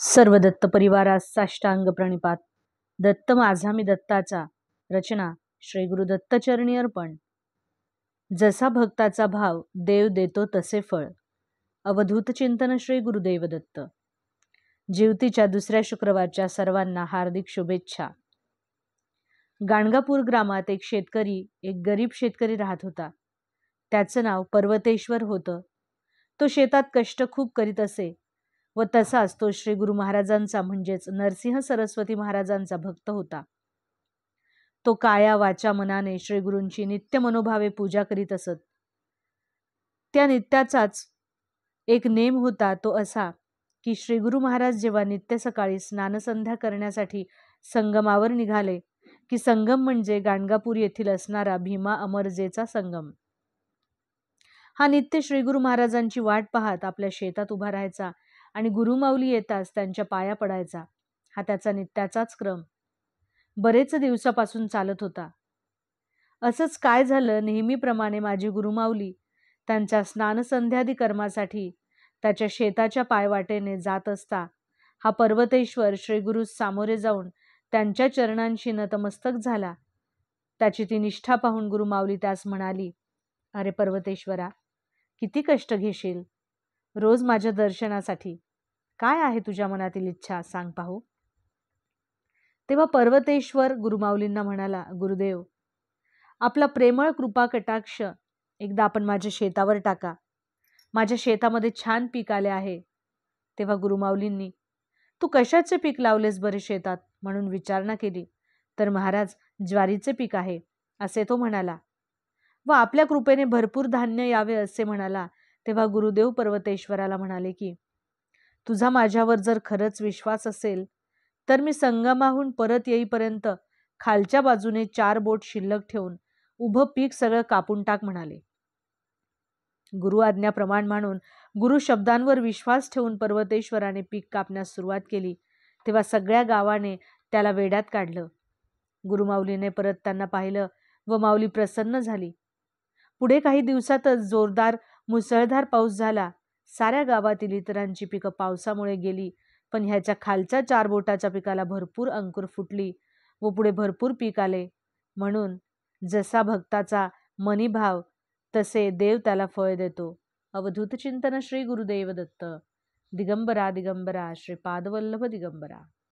सर्व दत्त परिवारास साष्टांग प्रणिपात. दत्त माझा मी दत्ताचा. रचना श्री गुरु दत्तचरणी अर्पण. जसा भक्ताचा भाव देव देतो तसे फळ. अवधूत चिंतन श्री गुरुदेव दत्त. जीवतीच्या दुसऱ्या शुक्रवारच्या सर्वांना हार्दिक शुभेच्छा. गाणगापूर ग्रामात एक गरीब शेतकरी राहत होता. त्याचं नाव पर्वतेश्वर होतं. तो शेतात कष्ट खूप करीत असे व तसाच तो श्री गुरु महाराजांचा म्हणजेच नरसिंह सरस्वती महाराजांचा भक्त होता. तो काया वाचा मनाने श्री गुरूंची नित्य मनोभावे पूजा करीत असत. त्या नित्याचाच एक नेम होता तो असा की श्री गुरु महाराज जेव्हा नित्य सकाळी स्नानसंध्या करण्यासाठी संगमावर निघाले की संगम म्हणजे गाणगापूर येथील असणारा भीमा अमरजेचा संगम. हा नित्य श्री गुरु महाराजांची वाट पाहत आपल्या शेतात उभा राहायचा आणि गुरुमाऊली येताच त्यांच्या पाया पडायचा. हा त्याचा नित्याचाच क्रम बरेच दिवसापासून चालत होता. असंच काय झालं, नेहमीप्रमाणे माझी गुरुमाऊली त्यांच्या स्नानसंध्यादी कर्मासाठी त्याच्या शेताच्या पायवाटेने जात असता हा पर्वतेश्वर श्री गुरु सामोरे जाऊन त्यांच्या चरणांशी नतमस्तक झाला. त्याची ती निष्ठा पाहून गुरुमाऊली त्यास म्हणाली, अरे पर्वतेश्वरा, किती कष्ट घेशील रोज माझ्या दर्शनासाठी. काय आहे तुझ्या मनातील इच्छा, सांग पाहू. तेव्हा पर्वतेश्वर गुरुमाऊलींना म्हणाला, गुरुदेव, आपला प्रेमळ कृपा कटाक्ष एकदा आपण माझ्या शेतावर टाका. माझ्या शेतामध्ये छान पीक आले आहे. तेव्हा गुरुमाऊलींनी, तू कशाचे पीक लावलेस बरे शेतात म्हणून विचारणा केली. तर महाराज, ज्वारीचे पीक आहे असे तो म्हणाला. व आपल्या कृपेने भरपूर धान्य यावे असे म्हणाला. तेव्हा गुरुदेव पर्वतेश्वराला म्हणाले की, तुझा माझ्यावर जर खरंच विश्वास असेल तर मी संगमाहून परत येईपर्यंत खालच्या बाजूने 4 बोट शिल्लक ठेवून उभं पीक सगळं कापून टाक म्हणाले. गुरु आज्ञा प्रमाण म्हणून गुरु शब्दांवर विश्वास ठेवून पर्वतेश्वराने पीक कापण्यास सुरुवात केली. तेव्हा सगळ्या गावाने त्याला वेड्यात काढलं. गुरुमाऊलीने परत त्यांना पाहिलं व माऊली प्रसन्न झाली. पुढे काही दिवसातच जोरदार मुसळधार पाऊस झाला. साऱ्या गावातील इतरांची पिकं पावसामुळे गेली, पण ह्याच्या खालच्या 4 बोटाच्या पिकाला भरपूर अंकुर फुटली व पुढे भरपूर पीक आले. म्हणून जसा भक्ताचा मनी भाव तसे देव त्याला फळ देतो. अवधूत चिंतन श्री गुरुदेव दत्त. दिगंबरा दिगंबरा श्रीपादवल्लभ दिगंबरा.